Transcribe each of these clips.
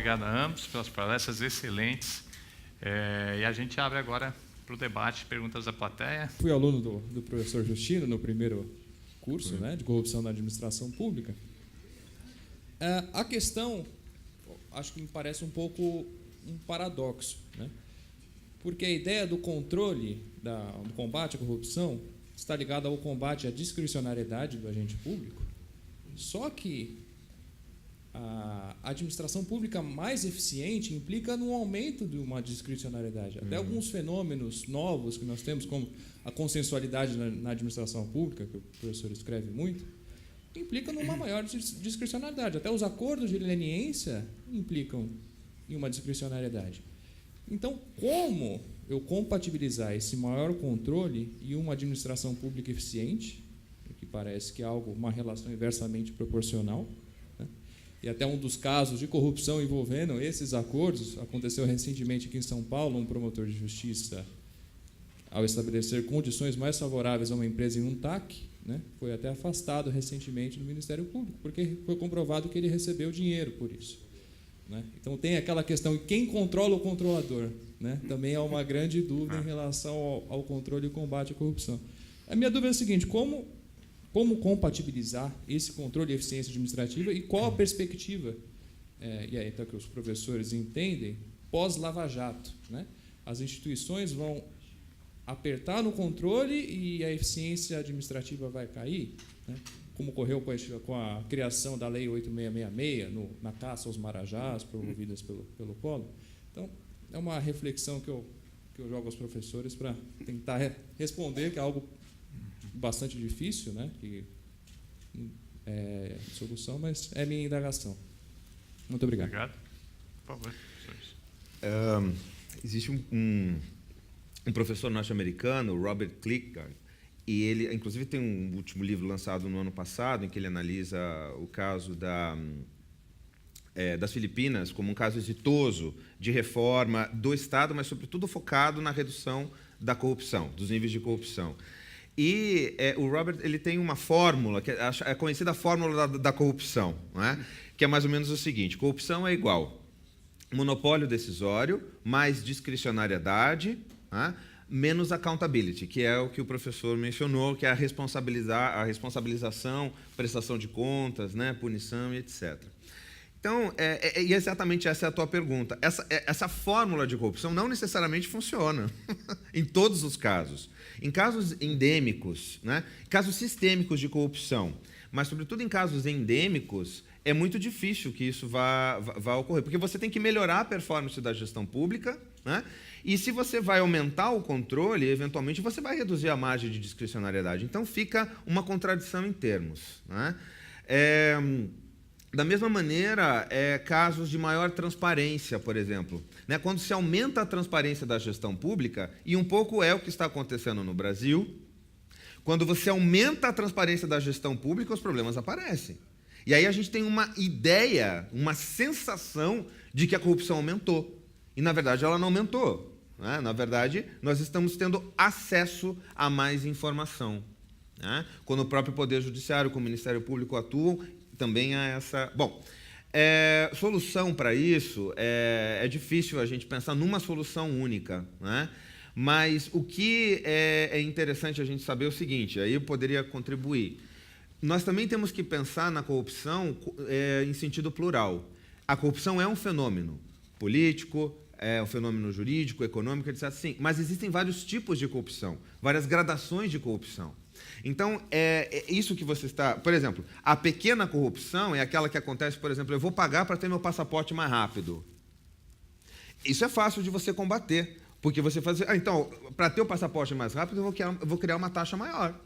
obrigado a ambos pelas palestras excelentes. E a gente abre agora para o debate, perguntas da plateia. Fui aluno do professor Justino no primeiro curso, né, de corrupção na administração pública. A questão, acho que me parece um pouco um paradoxo, né? Porque a ideia do controle, do combate à corrupção, está ligada ao combate à discricionariedade do agente público. Só que a administração pública mais eficiente implica no aumento de uma discricionariedade. Até alguns fenômenos novos que nós temos, como a consensualidade na administração pública, que o professor escreve muito, implica numa maior discricionariedade. Até os acordos de leniência implicam em uma discricionariedade. Então, como eu compatibilizar esse maior controle e uma administração pública eficiente, que parece que é uma relação inversamente proporcional, né? E até um dos casos de corrupção envolvendo esses acordos aconteceu recentemente aqui em São Paulo. Um promotor de justiça, ao estabelecer condições mais favoráveis a uma empresa em um TAC, né, foi até afastado recentemente do Ministério Público, porque foi comprovado que ele recebeu dinheiro por isso, né? Então tem aquela questão de quem controla o controlador, né? Também há uma grande dúvida em relação ao controle e combate à corrupção. A minha dúvida é a seguinte: como compatibilizar esse controle e eficiência administrativa e qual a perspectiva, e aí então que os professores entendem, pós-Lava Jato, né? As instituições vão apertar no controle e a eficiência administrativa vai cair, né? Como ocorreu com a criação da Lei 8666, na caça aos marajás promovidas pelo Collor. Então, é uma reflexão que eu jogo aos professores para tentar responder, que é algo bastante difícil, né? Que é solução, mas é minha indagação. Muito obrigado. Obrigado. Por favor, professores. Existe um professor norte-americano, Robert Klickard, e ele, inclusive, tem um último livro lançado no ano passado, em que ele analisa o caso das Filipinas como um caso exitoso de reforma do Estado, mas, sobretudo, focado na redução da corrupção, dos níveis de corrupção. E o Robert ele tem uma fórmula, que é conhecida a fórmula da corrupção, não é? Que é mais ou menos o seguinte: corrupção é igual monopólio decisório, mais discricionariedade, né, menos accountability, que é o que o professor mencionou, que é a responsabilização, prestação de contas, né, punição e etc. Então, e exatamente essa é a tua pergunta. Essa fórmula de corrupção não necessariamente funciona em todos os casos. Em casos endêmicos, né, casos sistêmicos de corrupção, mas, sobretudo, em casos endêmicos, é muito difícil que isso vá ocorrer, porque você tem que melhorar a performance da gestão pública, né? E se você vai aumentar o controle, eventualmente você vai reduzir a margem de discricionariedade. Então, fica uma contradição em termos, né? Da mesma maneira, casos de maior transparência, por exemplo, né? Quando se aumenta a transparência da gestão pública, e um pouco é o que está acontecendo no Brasil, quando você aumenta a transparência da gestão pública, os problemas aparecem. E aí a gente tem uma ideia, uma sensação de que a corrupção aumentou. E, na verdade, ela não aumentou, né? Na verdade, nós estamos tendo acesso a mais informação, né? Quando o próprio Poder Judiciário, com o Ministério Público atuam, também há essa... Bom, solução para isso, é difícil a gente pensar numa solução única, né? Mas o que é interessante a gente saber é o seguinte, aí eu poderia contribuir. Nós também temos que pensar na corrupção em sentido plural. A corrupção é um fenômeno político, é um fenômeno jurídico, econômico, etc. Sim, mas existem vários tipos de corrupção, várias gradações de corrupção. Então, é isso que você está... Por exemplo, a pequena corrupção é aquela que acontece, por exemplo, eu vou pagar para ter meu passaporte mais rápido. Isso é fácil de você combater, porque você faz... então, para ter o passaporte mais rápido, eu vou criar uma taxa maior.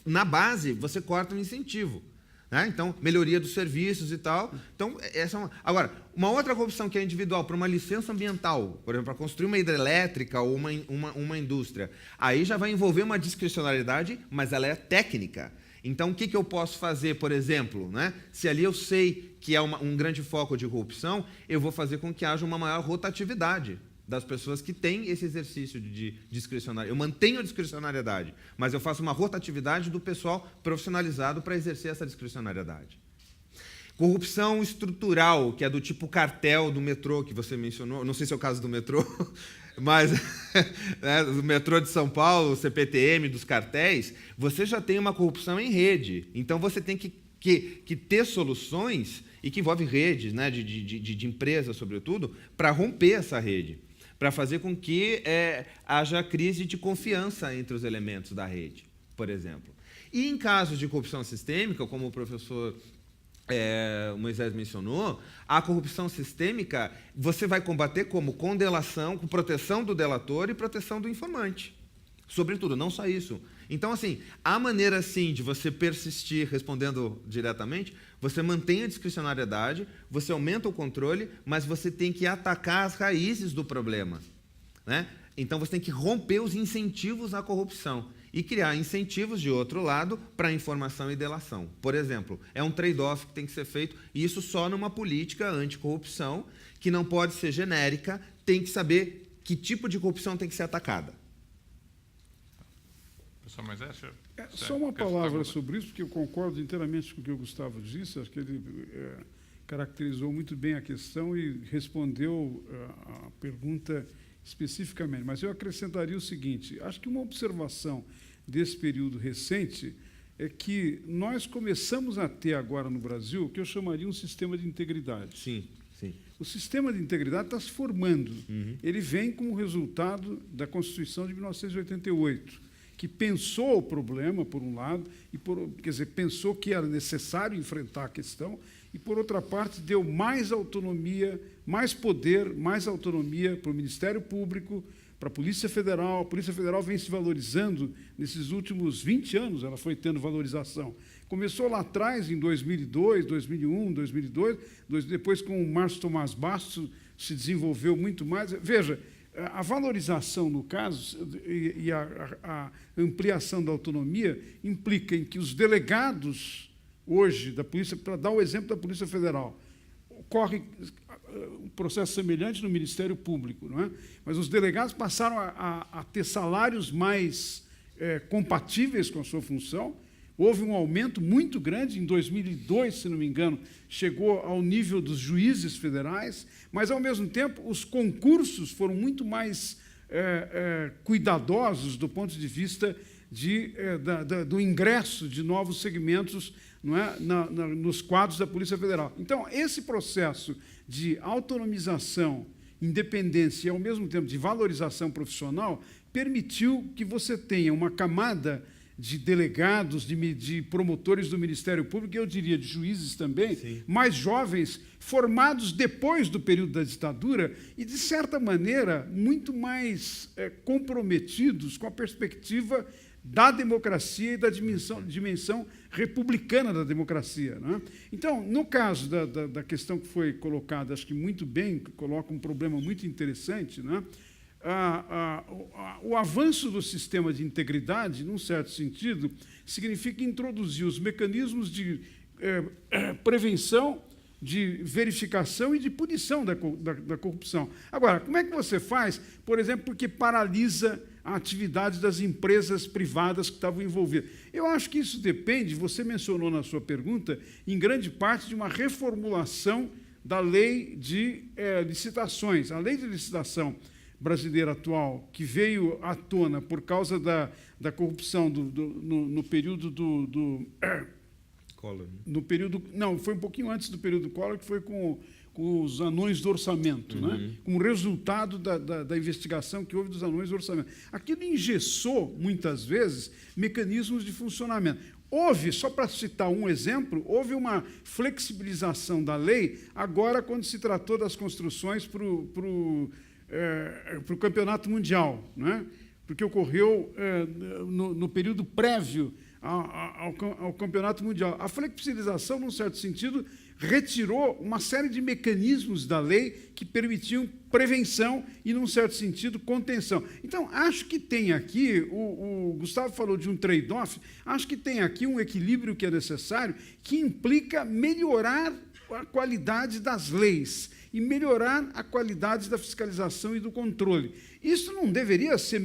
Na base, você corta um incentivo, né? Então, melhoria dos serviços e tal. Então, essa é uma... Agora, uma outra corrupção que é individual, para uma licença ambiental, por exemplo, para construir uma hidrelétrica ou uma indústria, aí já vai envolver uma discricionariedade, mas ela é técnica. Então, o que eu posso fazer, por exemplo, né? Se ali eu sei que é um grande foco de corrupção, eu vou fazer com que haja uma maior rotatividade das pessoas que têm esse exercício de discricionariedade. Eu mantenho a discricionariedade, mas eu faço uma rotatividade do pessoal profissionalizado para exercer essa discricionariedade. Corrupção estrutural, que é do tipo cartel do metrô, que você mencionou. Não sei se é o caso do metrô, mas né, do metrô de São Paulo, o CPTM, dos cartéis, você já tem uma corrupção em rede. Então, você tem que ter soluções, e que envolve redes, né, de empresas, sobretudo, para romper essa rede, para fazer com que haja crise de confiança entre os elementos da rede, por exemplo. E em casos de corrupção sistêmica, como o professor Moisés mencionou, a corrupção sistêmica você vai combater como? Com delação, com proteção do delator e proteção do informante. Sobretudo, não só isso. Então, assim, a maneira, sim, de você persistir, respondendo diretamente, você mantém a discricionariedade, você aumenta o controle, mas você tem que atacar as raízes do problema, né? Então, você tem que romper os incentivos à corrupção e criar incentivos, de outro lado, para informação e delação. Por exemplo, é um trade-off que tem que ser feito, e isso só numa política anticorrupção, que não pode ser genérica, tem que saber que tipo de corrupção tem que ser atacada. Professor Moisés, só uma palavra sobre isso, porque eu concordo inteiramente com o que o Gustavo disse, acho que ele caracterizou muito bem a questão e respondeu a pergunta especificamente. Mas eu acrescentaria o seguinte, acho que uma observação desse período recente é que nós começamos a ter agora no Brasil o que eu chamaria um sistema de integridade. Sim, sim. O sistema de integridade está se formando. Ele vem como resultado da Constituição de 1988, que pensou o problema, por um lado, quer dizer, pensou que era necessário enfrentar a questão, e, por outra parte, deu mais autonomia, mais poder, mais autonomia para o Ministério Público, para a Polícia Federal. A Polícia Federal vem se valorizando nesses últimos 20 anos, ela foi tendo valorização. Começou lá atrás, em 2002, 2001, 2002, depois com o Márcio Tomás Bastos se desenvolveu muito mais. Veja, a valorização, no caso, e a ampliação da autonomia implica em que os delegados, hoje, da Polícia, para dar o exemplo da Polícia Federal, ocorre um processo semelhante no Ministério Público, não é? Mas os delegados passaram a ter salários mais compatíveis com a sua função. Houve um aumento muito grande, em 2002, se não me engano, chegou ao nível dos juízes federais, mas, ao mesmo tempo, os concursos foram muito mais cuidadosos do ponto de vista do ingresso de novos segmentos, não é, nos quadros da Polícia Federal. Então, esse processo de autonomização, independência e, ao mesmo tempo, de valorização profissional, permitiu que você tenha uma camada de delegados, de promotores do Ministério Público, eu diria de juízes também, sim, mais jovens, formados depois do período da ditadura e, de certa maneira, muito mais comprometidos com a perspectiva da democracia e da dimensão republicana da democracia, não é? Então, no caso da questão que foi colocada, acho que muito bem, coloca um problema muito interessante, não é? O avanço do sistema de integridade, num certo sentido, significa introduzir os mecanismos de prevenção, de verificação e de punição da corrupção. Agora, como é que você faz, por exemplo, porque paralisa a atividade das empresas privadas que estavam envolvidas? Eu acho que isso depende, você mencionou na sua pergunta, em grande parte, de uma reformulação da lei de licitações. A lei de licitação brasileira atual, que veio à tona por causa da corrupção no período do Collor. No período, não, foi um pouquinho antes do período Collor, que foi com os anões do orçamento, né? Como resultado da investigação que houve dos anões do orçamento. Aquilo engessou, muitas vezes, mecanismos de funcionamento. Houve, só para citar um exemplo, houve uma flexibilização da lei agora quando se tratou das construções para o Campeonato Mundial, né? Porque ocorreu no período prévio ao Campeonato Mundial. A flexibilização, num certo sentido, retirou uma série de mecanismos da lei que permitiam prevenção e, num certo sentido, contenção. Então, acho que tem aqui, o Gustavo falou de um trade-off, acho que tem aqui um equilíbrio que é necessário, que implica melhorar a qualidade das leis, e melhorar a qualidade da fiscalização e do controle. Isso não deveria ser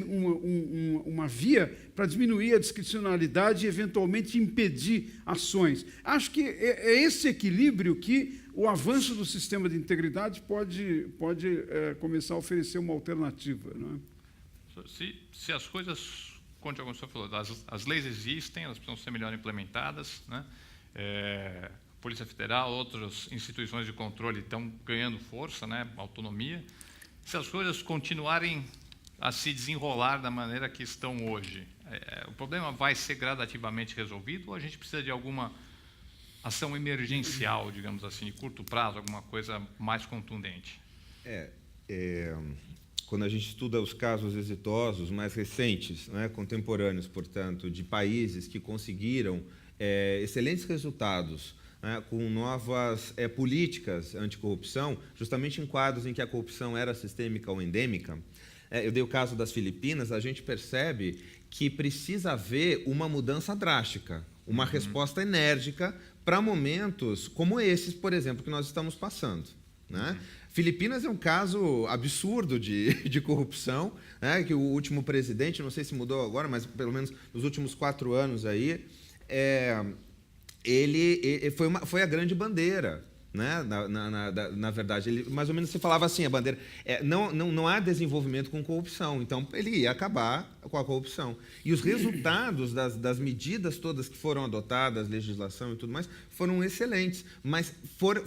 uma via para diminuir a discricionalidade e, eventualmente, impedir ações. Acho que é esse equilíbrio que o avanço do sistema de integridade pode começar a oferecer uma alternativa. Não é? Se as coisas, como o senhor falou, as leis existem, elas precisam ser melhor implementadas, né? Polícia Federal, outras instituições de controle estão ganhando força, né? Autonomia. Se as coisas continuarem a se desenrolar da maneira que estão hoje, o problema vai ser gradativamente resolvido ou a gente precisa de alguma ação emergencial, digamos assim, de curto prazo, alguma coisa mais contundente? Quando a gente estuda os casos exitosos mais recentes, né, contemporâneos, portanto, de países que conseguiram excelentes resultados, né, com novas políticas anticorrupção, justamente em quadros em que a corrupção era sistêmica ou endêmica, eu dei o caso das Filipinas, a gente percebe que precisa haver uma mudança drástica, uma resposta enérgica para momentos como esses, por exemplo, que nós estamos passando, né? Filipinas é um caso absurdo de corrupção, né, que o último presidente, não sei se mudou agora, mas pelo menos nos últimos 4 anos aí, ele foi a grande bandeira, né? Na verdade, ele, mais ou menos se falava assim, a bandeira, não há desenvolvimento com corrupção, então ele ia acabar com a corrupção. E os resultados das medidas todas que foram adotadas, legislação e tudo mais, foram excelentes, mas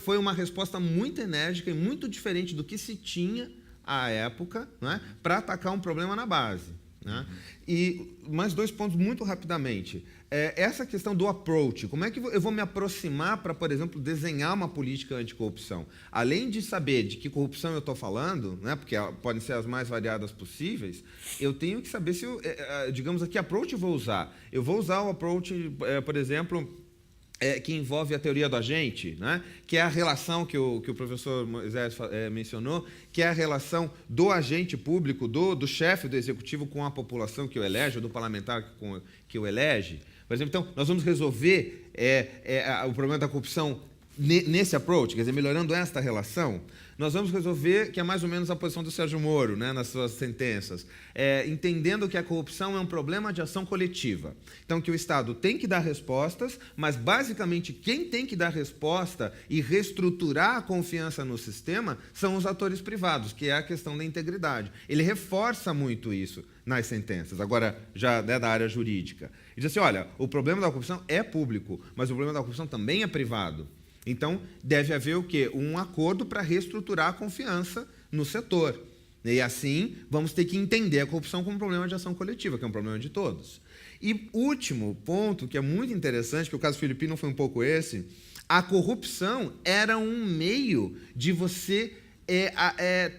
foi uma resposta muito enérgica e muito diferente do que se tinha à época, né, para atacar um problema na base, né? E mais 2 pontos muito rapidamente. Essa questão do approach, como é que eu vou me aproximar para, por exemplo, desenhar uma política anticorrupção? Além de saber de que corrupção eu estou falando, né, porque podem ser as mais variadas possíveis, eu tenho que saber se, digamos, que approach eu vou usar. Eu vou usar o approach, por exemplo, que envolve a teoria do agente, né? Que é a relação que o professor Moisés mencionou, que é a relação do agente público, do chefe do executivo com a população que o elege, ou do parlamentar que o elege. Por exemplo, então, nós vamos resolver o problema da corrupção nesse approach, quer dizer, melhorando esta relação. Nós vamos resolver, que é mais ou menos a posição do Sérgio Moro, né, nas suas sentenças, entendendo que a corrupção é um problema de ação coletiva. Então, que o Estado tem que dar respostas, mas, basicamente, quem tem que dar resposta e reestruturar a confiança no sistema são os atores privados, que é a questão da integridade. Ele reforça muito isso nas sentenças, agora, já da área jurídica. Ele diz assim, olha, o problema da corrupção é público, mas o problema da corrupção também é privado. Então, deve haver o quê? Um acordo para reestruturar a confiança no setor. E assim, vamos ter que entender a corrupção como um problema de ação coletiva, que é um problema de todos. E último ponto, que é muito interessante, que o caso filipino foi um pouco esse, a corrupção era um meio de você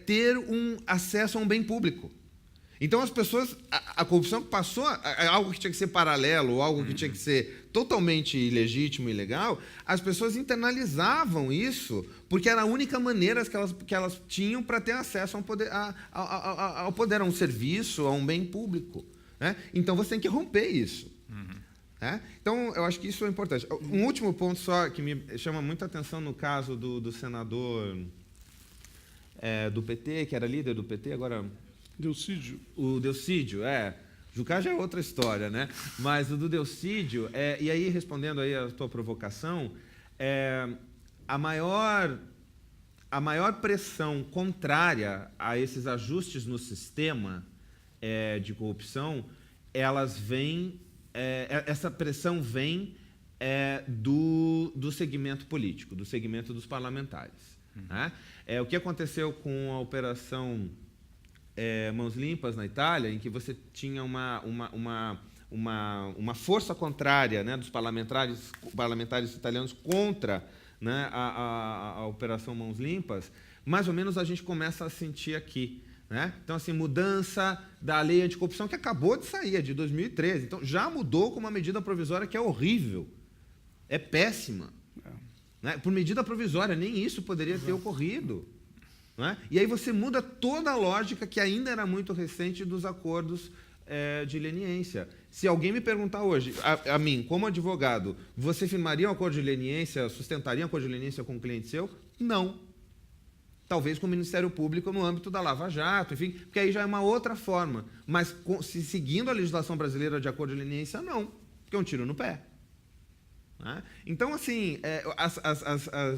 ter um acesso a um bem público. Então, as pessoas, a corrupção passou a algo que tinha que ser paralelo, algo que tinha que ser totalmente ilegítimo e ilegal, as pessoas internalizavam isso, porque era a única maneira que elas tinham para ter acesso ao poder, a um serviço, a um bem público, né? Então, você tem que romper isso. Né? Então, eu acho que isso é importante. Um último ponto só que me chama muita atenção no caso do senador do PT, que era líder do PT, agora... Delcídio. O Delcídio, Jucá já é outra história, né? Mas o do Delcídio, e aí, respondendo aí a tua provocação, a maior pressão contrária a esses ajustes no sistema de corrupção, essa pressão vem do segmento político, do segmento dos parlamentares. Né? O que aconteceu com a operação Mãos Limpas na Itália, em que você tinha uma força contrária, né, dos parlamentares italianos contra, né, a operação Mãos Limpas, mais ou menos a gente começa a sentir aqui. Né? Então, assim, mudança da lei anticorrupção, que acabou de sair, é de 2013. Então, já mudou com uma medida provisória que é horrível, é péssima. Né? Por medida provisória, nem isso poderia ter ocorrido. Né? E aí você muda toda a lógica que ainda era muito recente dos acordos de leniência. Se alguém me perguntar hoje, a mim, como advogado, você firmaria um acordo de leniência, sustentaria um acordo de leniência com um cliente seu? Não. talvez com o Ministério Público no âmbito da Lava Jato, enfim, porque aí já é uma outra forma. Mas se seguindo a legislação brasileira de acordo de leniência, não, porque é um tiro no pé. Né? Então, assim,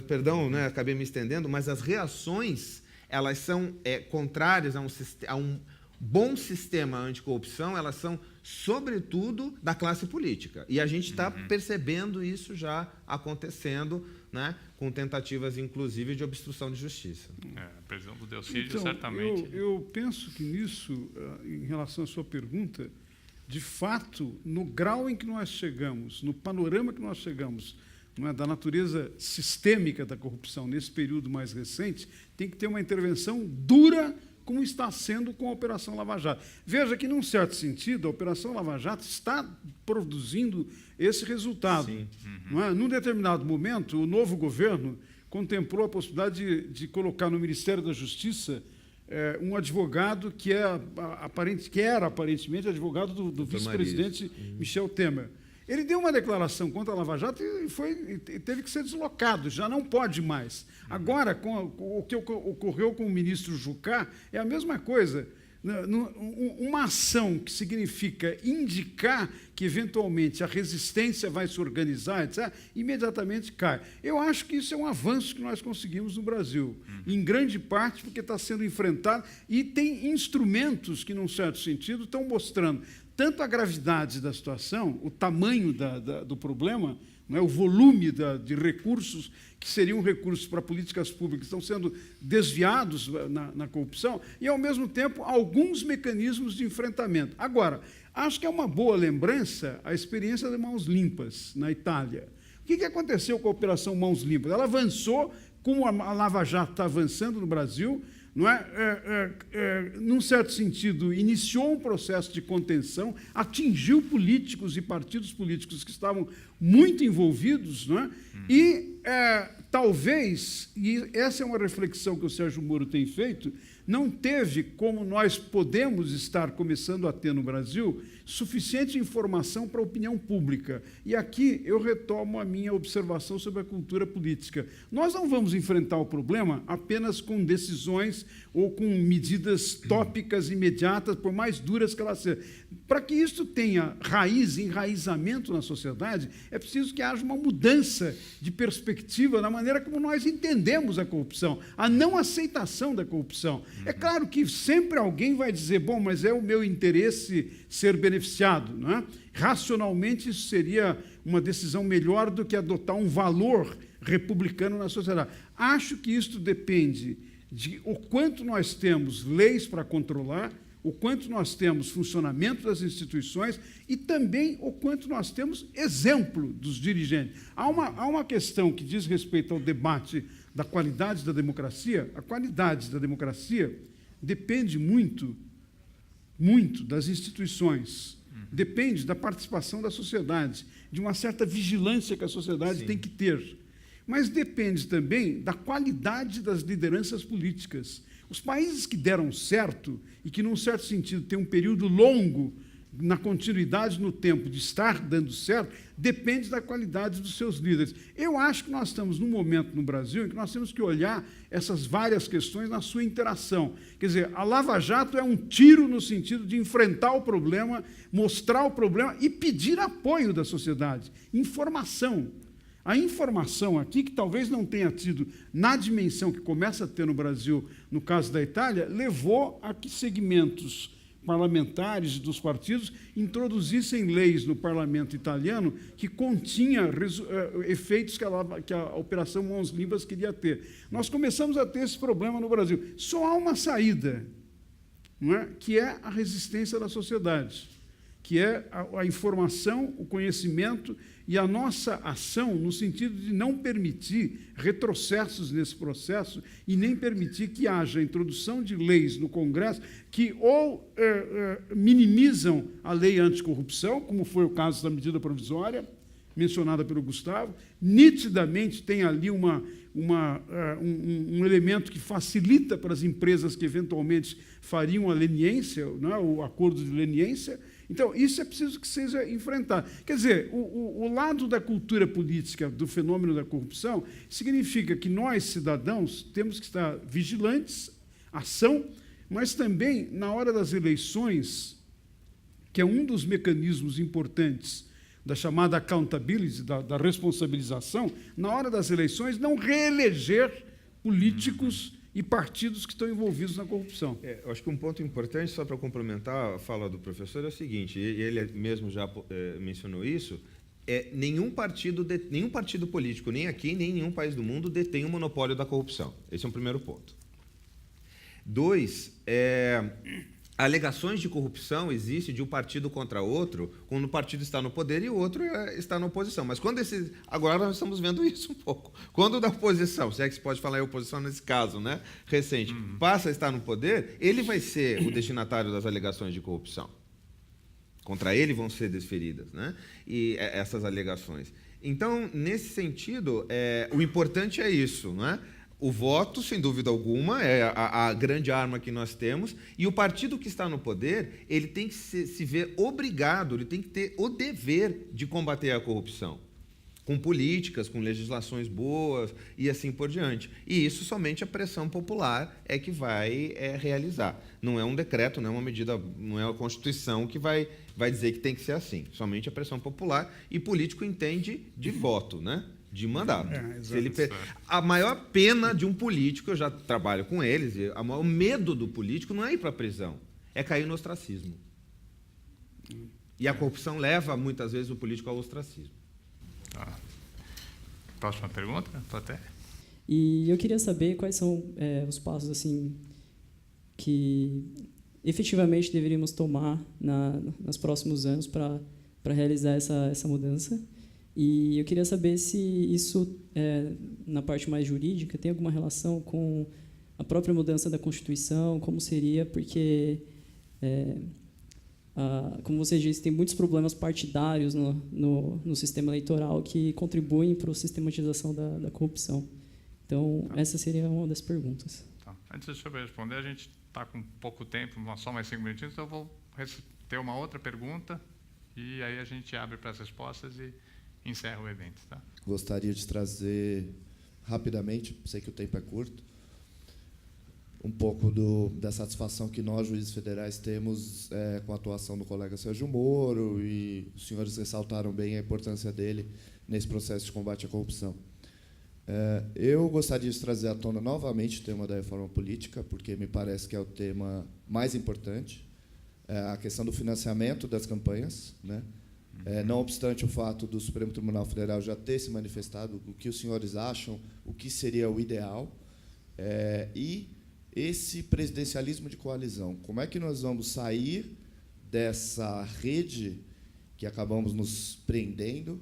perdão, né, acabei me estendendo, mas as reações, elas são contrárias a um bom sistema anticorrupção, elas são, sobretudo, da classe política. E a gente está percebendo isso já acontecendo, né, com tentativas, inclusive, de obstrução de justiça. A prisão do Delcídio, Então, certamente. eu penso que nisso, em relação à sua pergunta, de fato, no grau em que nós chegamos, no panorama que nós chegamos, não é, da natureza sistêmica da corrupção nesse período mais recente, tem que ter uma intervenção dura, como está sendo com a Operação Lava Jato. Veja que, num certo sentido, a Operação Lava Jato está produzindo esse resultado. Não é? Num determinado momento, o novo governo contemplou a possibilidade de colocar no Ministério da Justiça um advogado que era aparentemente advogado do vice-presidente Michel Temer. Ele deu uma declaração contra a Lava Jato e teve que ser deslocado, já não pode mais. Agora, o que ocorreu com o ministro Jucá é a mesma coisa. Uma ação que significa indicar que, eventualmente, a resistência vai se organizar, etc., imediatamente cai. Eu acho que isso é um avanço que nós conseguimos no Brasil, em grande parte porque está sendo enfrentado e tem instrumentos que, num certo sentido, estão mostrando tanto a gravidade da situação, o tamanho do problema, não é, o volume de recursos que seriam recursos para políticas públicas que estão sendo desviados na corrupção, e, ao mesmo tempo, alguns mecanismos de enfrentamento. Agora, acho que é uma boa lembrança a experiência de Mãos Limpas, na Itália. O que aconteceu com a Operação Mãos Limpas? Ela avançou, como a Lava Jato está avançando no Brasil, não num certo sentido, iniciou um processo de contenção, atingiu políticos e partidos políticos que estavam muito envolvidos, não é? E talvez, e essa é uma reflexão que o Sérgio Moro tem feito, não teve, como nós podemos estar começando a ter no Brasil, suficiente informação para a opinião pública. E aqui eu retomo a minha observação sobre a cultura política. Nós não vamos enfrentar o problema apenas com decisões ou com medidas tópicas imediatas, por mais duras que elas sejam. Para que isso tenha enraizamento na sociedade, é preciso que haja uma mudança de perspectiva na maneira como nós entendemos a corrupção, a não aceitação da corrupção. É claro que sempre alguém vai dizer, bom, mas é o meu interesse ser beneficiado, não é? Racionalmente, isso seria uma decisão melhor do que adotar um valor republicano na sociedade. Acho que isto depende de o quanto nós temos leis para controlar, o quanto nós temos funcionamento das instituições e também o quanto nós temos exemplo dos dirigentes. Há uma questão que diz respeito ao debate da qualidade da democracia. A qualidade da democracia depende muito das instituições, depende da participação da sociedade, de uma certa vigilância que a sociedade tem que ter. Mas depende também da qualidade das lideranças políticas. Os países que deram certo e que, num certo sentido, têm um período longo na continuidade no tempo de estar dando certo, depende da qualidade dos seus líderes. Eu acho que nós estamos num momento no Brasil em que nós temos que olhar essas várias questões na sua interação. Quer dizer, a Lava Jato é um tiro no sentido de enfrentar o problema, mostrar o problema e pedir apoio da sociedade, informação. A informação aqui, que talvez não tenha tido na dimensão que começa a ter no Brasil, no caso da Itália, levou a que segmentos parlamentares dos partidos introduzissem leis no parlamento italiano que continha efeitos que a Operação Mãos Limpas queria ter. Nós começamos a ter esse problema no Brasil. Só há uma saída, não é? Que é a resistência da sociedade, que é a informação, o conhecimento e a nossa ação no sentido de não permitir retrocessos nesse processo e nem permitir que haja a introdução de leis no Congresso que ou minimizam a lei anticorrupção, como foi o caso da medida provisória, mencionada pelo Gustavo, nitidamente tem ali um elemento que facilita para as empresas que eventualmente fariam a leniência, não é? O acordo de leniência, Então, isso é preciso que seja enfrentado. Quer dizer, o lado da cultura política do fenômeno da corrupção significa que nós, cidadãos, temos que estar vigilantes, ação, mas também, na hora das eleições, que é um dos mecanismos importantes da chamada accountability, da responsabilização, na hora das eleições, não reeleger políticos e partidos que estão envolvidos na corrupção. Eu acho que um ponto importante, só para complementar a fala do professor, é o seguinte, e ele mesmo já mencionou isso, nenhum partido político, nem aqui, nem em nenhum país do mundo, detém o monopólio da corrupção. Esse é um primeiro ponto. 2, alegações de corrupção existem de um partido contra outro, quando o partido está no poder e o outro está na oposição. Mas quando agora nós estamos vendo isso um pouco. Quando da oposição, se é que se pode falar em oposição nesse caso, né, recente, passa a estar no poder, ele vai ser o destinatário das alegações de corrupção. Contra ele vão ser desferidas, né, e essas alegações. Então, nesse sentido, o importante é isso, né? O voto, sem dúvida alguma, é a grande arma que nós temos, e o partido que está no poder, ele tem que se ver obrigado, ele tem que ter o dever de combater a corrupção, com políticas, com legislações boas e assim por diante. E isso somente a pressão popular é que vai realizar. Não é um decreto, não é uma medida, não é a Constituição que vai dizer que tem que ser assim. Somente a pressão popular, e político entende de voto, né? De mandato. A maior pena de um político, eu já trabalho com eles, o medo do político não é ir para a prisão, é cair no ostracismo. E a corrupção leva, muitas vezes, o político ao ostracismo. Tá. Próxima pergunta, plateia. E eu queria saber quais são os passos assim que efetivamente deveríamos tomar nos próximos anos para realizar essa mudança. E eu queria saber se isso, na parte mais jurídica, tem alguma relação com a própria mudança da Constituição, como seria, porque, como você disse, tem muitos problemas partidários no sistema eleitoral que contribuem para a sistematização da corrupção. Então, essa seria uma das perguntas. Tá. Antes de eu responder, a gente está com pouco tempo, só mais 5 minutinhos, então eu vou ter uma outra pergunta e aí a gente abre para as respostas e encerra o evento. Tá? Gostaria de trazer rapidamente, sei que o tempo é curto, um pouco da satisfação que nós, juízes federais, temos com a atuação do colega Sérgio Moro, e os senhores ressaltaram bem a importância dele nesse processo de combate à corrupção. Eu gostaria de trazer à tona novamente o tema da reforma política, porque me parece que é o tema mais importante, a questão do financiamento das campanhas, né? Não obstante o fato do Supremo Tribunal Federal já ter se manifestado, o que os senhores acham, o que seria o ideal, e esse presidencialismo de coalizão. Como é que nós vamos sair dessa rede que acabamos nos prendendo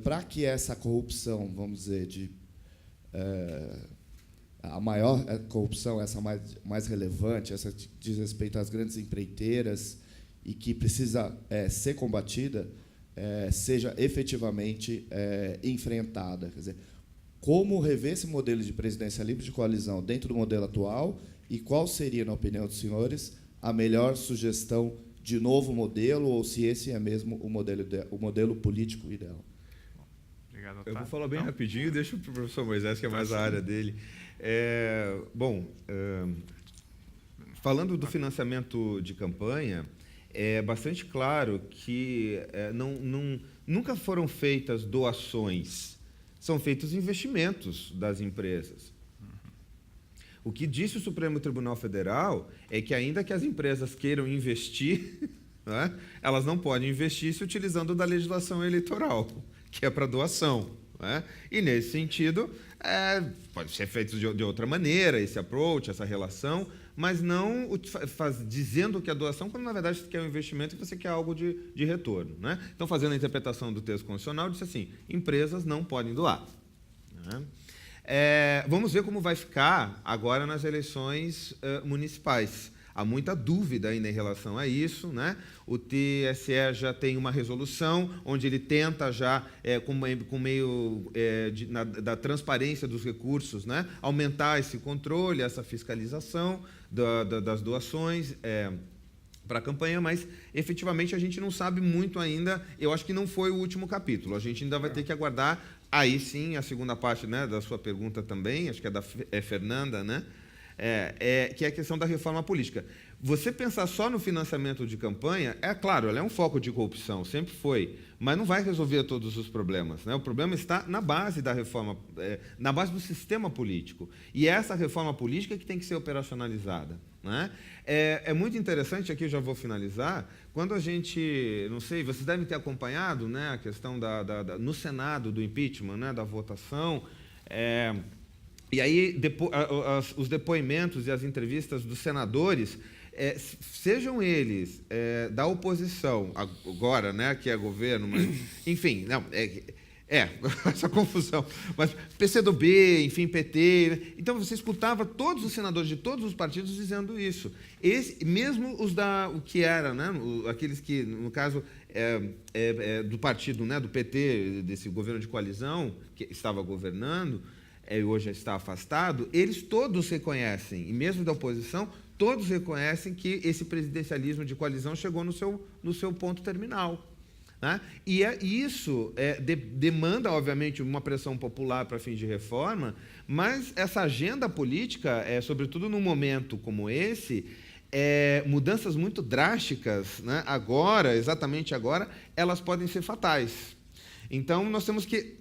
para que essa corrupção, vamos dizer, a maior corrupção, essa mais relevante, essa que diz respeito às grandes empreiteiras, e que precisa ser combatida, seja efetivamente enfrentada. Quer dizer, como rever esse modelo de presidencialismo de coalizão dentro do modelo atual, e qual seria, na opinião dos senhores, a melhor sugestão de novo modelo, ou se esse é mesmo o modelo político ideal? Obrigado, eu vou falar bem rapidinho, deixa para o professor Moisés, que é mais a área dele. Falando do financiamento de campanha, é bastante claro que nunca foram feitas doações, são feitos investimentos das empresas. O que disse o Supremo Tribunal Federal é que, ainda que as empresas queiram investir, né, elas não podem investir se utilizando da legislação eleitoral, que é para doação. Né? E, nesse sentido, pode ser feito de outra maneira, esse approach, essa relação, mas não dizendo que é doação, quando, na verdade, você quer um investimento e você quer algo de retorno. Né? Então, fazendo a interpretação do texto constitucional, disse assim, empresas não podem doar. Né? Vamos ver como vai ficar agora nas eleições municipais. Há muita dúvida ainda em relação a isso. Né? O TSE já tem uma resolução onde ele tenta já, com meio da transparência dos recursos, né? Aumentar esse controle, essa fiscalização das doações. para a campanha, mas efetivamente a gente não sabe muito ainda. Eu acho que não foi o último capítulo. A gente ainda vai ter que aguardar. Aí sim, a segunda parte, né, da sua pergunta também, acho que é da Fernanda, né, que é a questão da reforma política. Você pensar só no financiamento de campanha, é claro, ela é um foco de corrupção, sempre foi, mas não vai resolver todos os problemas, né? O problema está na base da reforma, na base do sistema político. E é essa reforma política que tem que ser operacionalizada, né? É muito interessante, aqui eu já vou finalizar, quando a gente, não sei, vocês devem ter acompanhado, né, a questão no Senado do impeachment, né, da votação, e aí os depoimentos e as entrevistas dos senadores, sejam eles da oposição, agora, né, que é governo, mas, enfim, não, essa confusão, mas PCdoB, enfim, PT, então você escutava todos os senadores de todos os partidos dizendo isso. Mesmo o que era, né, aqueles que, no caso, do partido, né, do PT, desse governo de coalizão, que estava governando, e hoje já está afastado, eles todos reconhecem, e mesmo da oposição, todos reconhecem que esse presidencialismo de coalizão chegou no seu ponto terminal. Né? E isso demanda, obviamente, uma pressão popular para fins de reforma, mas essa agenda política, sobretudo num momento como esse, mudanças muito drásticas, né? Agora, exatamente agora, elas podem ser fatais. Então, nós temos que...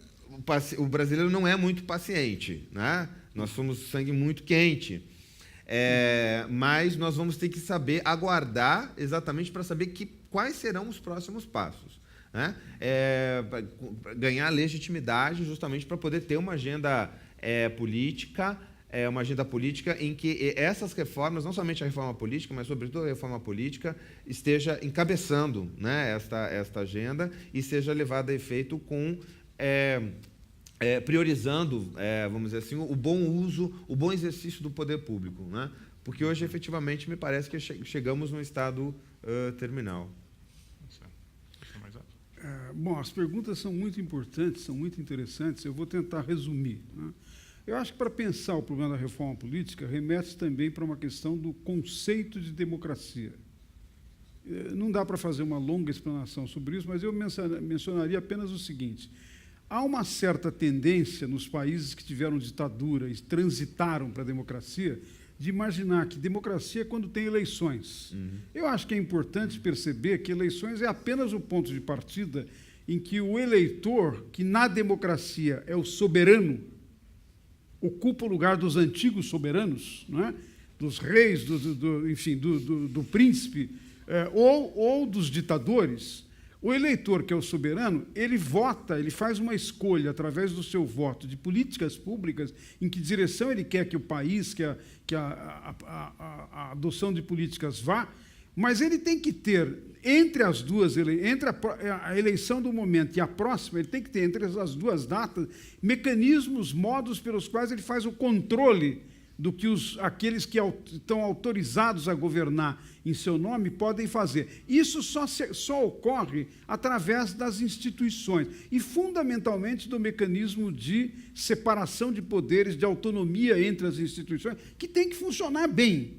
O brasileiro não é muito paciente, né? Nós somos sangue muito quente. Mas nós vamos ter que saber aguardar exatamente para saber quais serão os próximos passos. Né? Ganhar legitimidade justamente para poder ter uma agenda política, em que essas reformas, não somente a reforma política, mas sobretudo a reforma política, esteja encabeçando, né, esta agenda e seja levada a efeito com... priorizando, vamos dizer assim, o bom uso, o bom exercício do poder público, né? Porque hoje, efetivamente, me parece que chegamos num estado terminal. Bom, as perguntas são muito importantes, são muito interessantes. Eu vou tentar resumir, né? Eu acho que, para pensar o problema da reforma política, remete também para uma questão do conceito de democracia. Não dá para fazer uma longa explanação sobre isso, mas eu mencionaria apenas o seguinte: há uma certa tendência nos países que tiveram ditadura e transitaram para a democracia de imaginar que democracia é quando tem eleições. Eu acho que é importante perceber que eleições é apenas o ponto de partida em que o eleitor, que na democracia é o soberano, ocupa o lugar dos antigos soberanos, não é? Dos reis, enfim, do príncipe, ou dos ditadores. O eleitor, que é o soberano, ele vota, ele faz uma escolha através do seu voto de políticas públicas, em que direção ele quer que o país, que a adoção de políticas vá, mas ele tem que ter, entre as duas, entre a eleição do momento e a próxima, ele tem que ter, entre as duas datas, mecanismos, modos pelos quais ele faz o controle do que aqueles que estão autorizados a governar em seu nome podem fazer. Isso só ocorre através das instituições e, fundamentalmente, do mecanismo de separação de poderes, de autonomia entre as instituições, que tem que funcionar bem.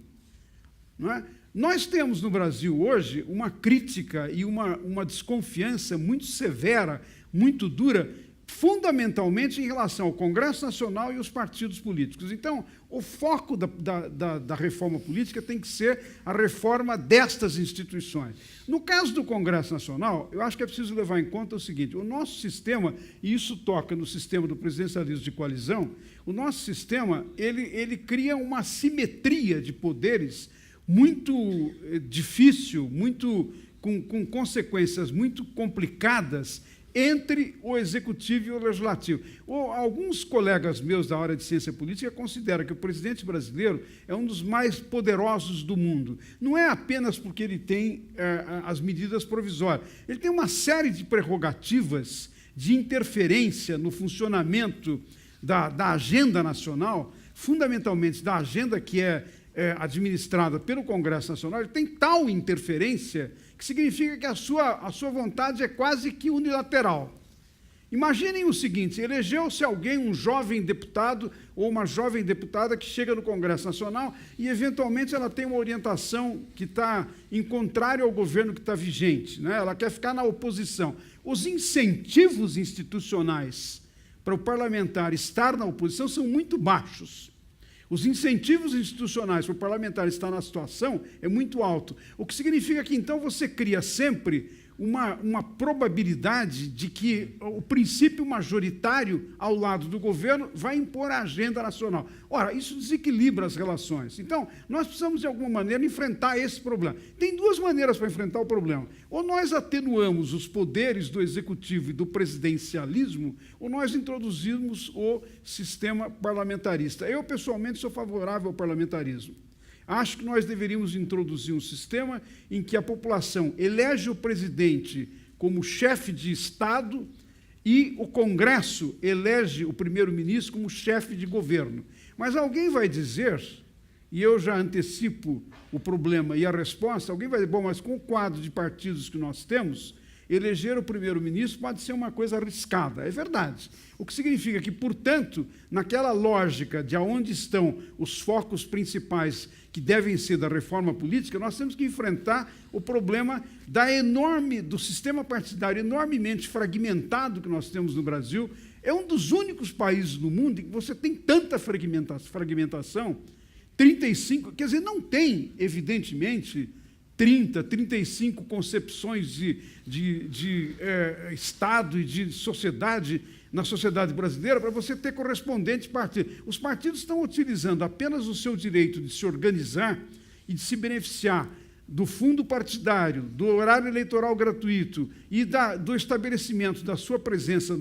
Não é? Nós temos no Brasil hoje uma crítica e uma desconfiança muito severa, muito dura, fundamentalmente em relação ao Congresso Nacional e os partidos políticos. Então, o foco da reforma política tem que ser a reforma destas instituições. No caso do Congresso Nacional, eu acho que é preciso levar em conta o seguinte: o nosso sistema, e isso toca no sistema do presidencialismo de coalizão, o nosso sistema ele cria uma simetria de poderes muito difícil, com consequências muito complicadas entre o executivo e o legislativo. Alguns colegas meus da área de ciência política consideram que o presidente brasileiro é um dos mais poderosos do mundo. Não é apenas porque ele tem as medidas provisórias. Ele tem uma série de prerrogativas de interferência no funcionamento da agenda nacional, fundamentalmente da agenda que é administrada pelo Congresso Nacional. Ele tem tal interferência que significa que a sua vontade é quase que unilateral. Imaginem o seguinte: elegeu-se alguém, um jovem deputado ou uma jovem deputada que chega no Congresso Nacional e, eventualmente, ela tem uma orientação que está em contrário ao governo que está vigente, né? Ela quer ficar na oposição. Os incentivos institucionais para o parlamentar estar na oposição são muito baixos. Os incentivos institucionais para o parlamentar estar na situação é muito alto, o que significa que, então, você cria sempre uma probabilidade de que o princípio majoritário ao lado do governo vai impor a agenda nacional. Ora, isso desequilibra as relações. Então, nós precisamos, de alguma maneira, enfrentar esse problema. Tem duas maneiras para enfrentar o problema. Ou nós atenuamos os poderes do executivo e do presidencialismo, ou nós introduzimos o sistema parlamentarista. Eu, pessoalmente, sou favorável ao parlamentarismo. Acho que nós deveríamos introduzir um sistema em que a população elege o presidente como chefe de Estado e o Congresso elege o primeiro-ministro como chefe de governo. Mas alguém vai dizer, e eu já antecipo o problema e a resposta, alguém vai dizer, bom, mas com o quadro de partidos que nós temos, eleger o primeiro-ministro pode ser uma coisa arriscada. É verdade. O que significa que, portanto, naquela lógica de aonde estão os focos principais que devem ser da reforma política, nós temos que enfrentar o problema do sistema partidário enormemente fragmentado que nós temos no Brasil. É um dos únicos países no mundo em que você tem tanta fragmentação, 35, quer dizer, não tem, evidentemente, 30, 35 concepções de Estado e de sociedade na sociedade brasileira para você ter correspondentes partidos. Os partidos estão utilizando apenas o seu direito de se organizar e de se beneficiar do fundo partidário, do horário eleitoral gratuito e do estabelecimento da sua presença,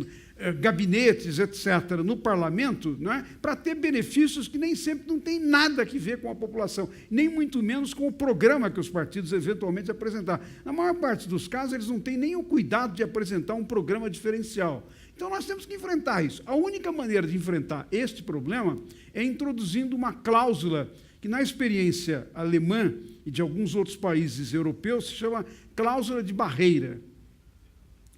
gabinetes, etc., no parlamento, não é? Para ter benefícios que nem sempre não têm nada a ver com a população, nem muito menos com o programa que os partidos eventualmente apresentar. Na maior parte dos casos, eles não têm nem o cuidado de apresentar um programa diferencial. Então, nós temos que enfrentar isso. A única maneira de enfrentar este problema é introduzindo uma cláusula que, na experiência alemã e de alguns outros países europeus, se chama cláusula de barreira.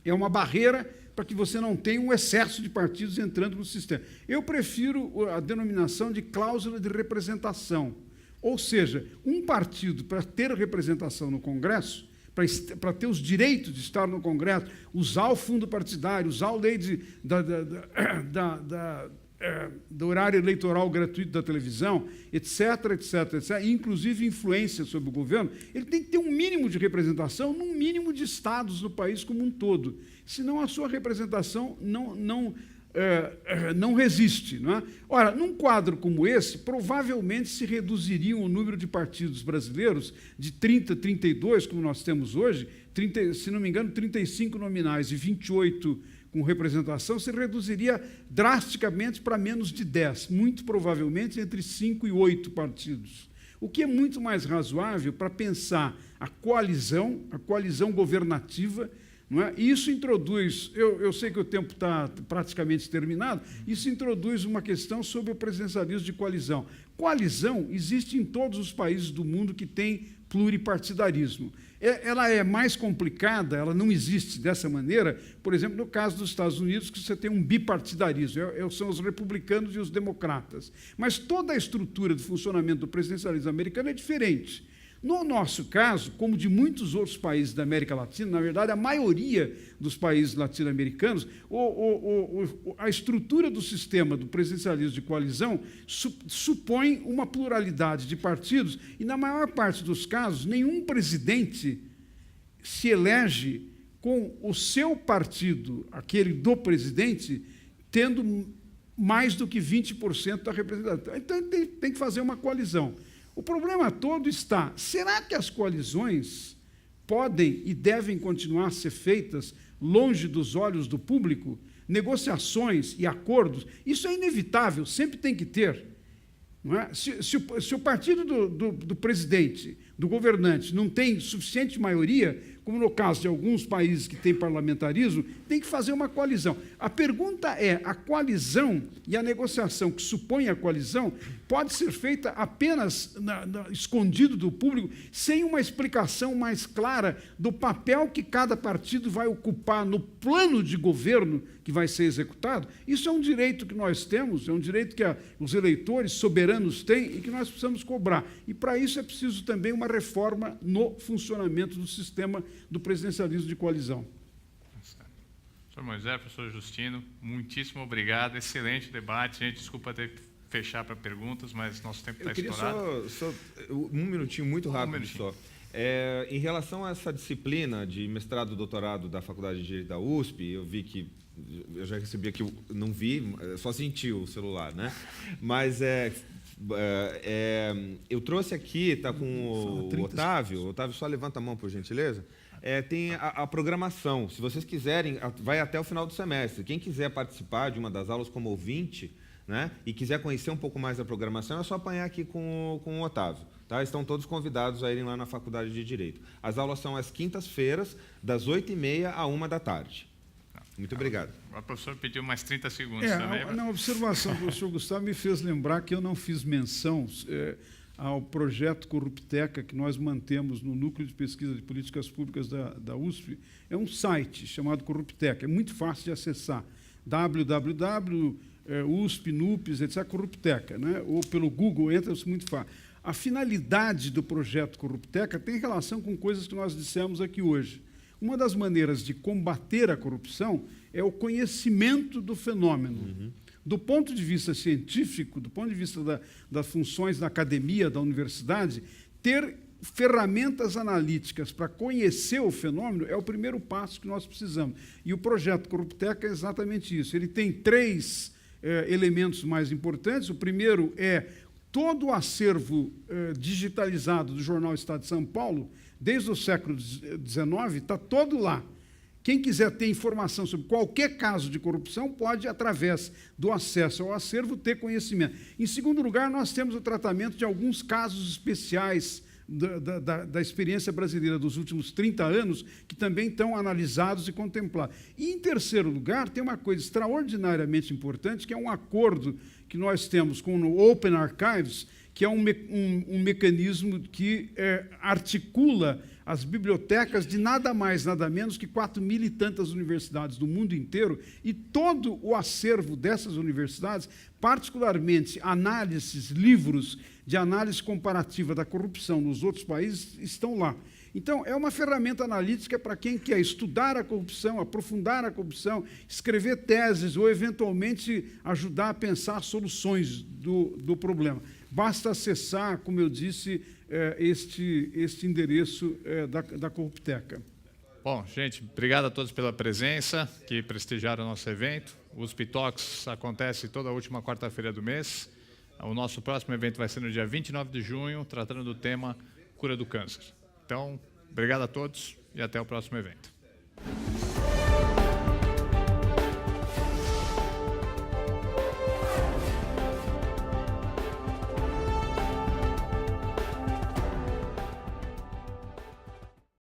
É uma barreira para que você não tenha um excesso de partidos entrando no sistema. Eu prefiro a denominação de cláusula de representação. Ou seja, um partido, para ter representação no Congresso, para ter os direitos de estar no Congresso, usar o fundo partidário, usar a lei do horário eleitoral gratuito da televisão, etc., inclusive influência sobre o governo, ele tem que ter um mínimo de representação num mínimo de estados no país como um todo. Senão a sua representação não resiste. Não é? Ora, num quadro como esse, provavelmente se reduziria o número de partidos brasileiros de 30, 32, como nós temos hoje, 30, se não me engano, 35 nominais e 28 com representação, se reduziria drasticamente para menos de 10, muito provavelmente entre 5 e 8 partidos. O que é muito mais razoável para pensar a coalizão governativa. Não é? E isso introduz, eu sei que o tempo está praticamente terminado, isso introduz uma questão sobre o presidencialismo de coalizão. Coalizão existe em todos os países do mundo que têm pluripartidarismo. Ela é mais complicada, ela não existe dessa maneira, por exemplo, no caso dos Estados Unidos, que você tem um bipartidarismo, são os republicanos e os democratas. Mas toda a estrutura de funcionamento do presidencialismo americano é diferente. No nosso caso, como de muitos outros países da América Latina, na verdade, a maioria dos países latino-americanos, a estrutura do sistema do presidencialismo de coalizão supõe uma pluralidade de partidos e, na maior parte dos casos, nenhum presidente se elege com o seu partido, aquele do presidente, tendo mais do que 20% da representação. Então, tem que fazer uma coalizão. O problema todo está, será que as coalizões podem e devem continuar a ser feitas longe dos olhos do público? Negociações e acordos, isso é inevitável, sempre tem que ter. Não é? Se o partido do presidente do governante não tem suficiente maioria, como no caso de alguns países que têm parlamentarismo, tem que fazer uma coalizão. A pergunta é, a coalizão e a negociação que supõe a coalizão pode ser feita apenas escondido do público, sem uma explicação mais clara do papel que cada partido vai ocupar no plano de governo que vai ser executado? Isso é um direito que nós temos, é um direito que os eleitores soberanos têm e que nós precisamos cobrar. E, para isso, é preciso também uma reforma no funcionamento do sistema do presidencialismo de coalizão. Professor Moisés, professor Justino, muitíssimo obrigado, excelente debate. Gente, desculpa ter que fechar para perguntas, mas nosso tempo está estourado. Eu queria só um minutinho muito rápido só. Em relação a essa disciplina de mestrado e doutorado da Faculdade de Direito da USP, eu vi que eu já recebi aqui, não vi, só senti o celular, né? Mas eu trouxe aqui, está com o Otávio. Otávio, só levanta a mão, por gentileza. Tem a programação. Se vocês quiserem, vai até o final do semestre. Quem quiser participar de uma das aulas como ouvinte, né, e quiser conhecer um pouco mais da programação, é só apanhar aqui com o Otávio. Tá? Estão todos convidados a irem lá na Faculdade de Direito. As aulas são às quintas-feiras, das 8h30 à 1h. Muito obrigado. Agora o professor pediu mais 30 segundos também. Na observação do professor Gustavo me fez lembrar que eu não fiz menção ao projeto Corrupteca que nós mantemos no Núcleo de Pesquisa de Políticas Públicas da USP. É um site chamado Corrupteca, é muito fácil de acessar. www.usp, NUPES, etc., Corrupteca, né? Ou pelo Google, entra-se muito fácil. A finalidade do projeto Corrupteca tem relação com coisas que nós dissemos aqui hoje. Uma das maneiras de combater a corrupção é o conhecimento do fenômeno. Do ponto de vista científico, do ponto de vista das funções da academia, da universidade, ter ferramentas analíticas para conhecer o fenômeno é o primeiro passo que nós precisamos. E o projeto Corrupteca é exatamente isso. Ele tem 3 elementos mais importantes. O primeiro é todo o acervo digitalizado do jornal Estado de São Paulo, desde o século XIX, está todo lá. Quem quiser ter informação sobre qualquer caso de corrupção pode, através do acesso ao acervo, ter conhecimento. Em segundo lugar, nós temos o tratamento de alguns casos especiais da experiência brasileira dos últimos 30 anos, que também estão analisados e contemplados. E, em terceiro lugar, tem uma coisa extraordinariamente importante, que é um acordo que nós temos com o Open Archives, que é um mecanismo que articula as bibliotecas de nada mais, nada menos que 4.000 e tantas universidades do mundo inteiro, e todo o acervo dessas universidades, particularmente análises, livros de análise comparativa da corrupção nos outros países, estão lá. Então, é uma ferramenta analítica para quem quer estudar a corrupção, aprofundar a corrupção, escrever teses ou, eventualmente, ajudar a pensar soluções do problema. Basta acessar, como eu disse, este endereço da Corrupteca. Bom, gente, obrigado a todos pela presença, que prestigiaram o nosso evento. O USP Talks acontece toda a última quarta-feira do mês. O nosso próximo evento vai ser no dia 29 de junho, tratando do tema cura do câncer. Então, obrigado a todos e até o próximo evento.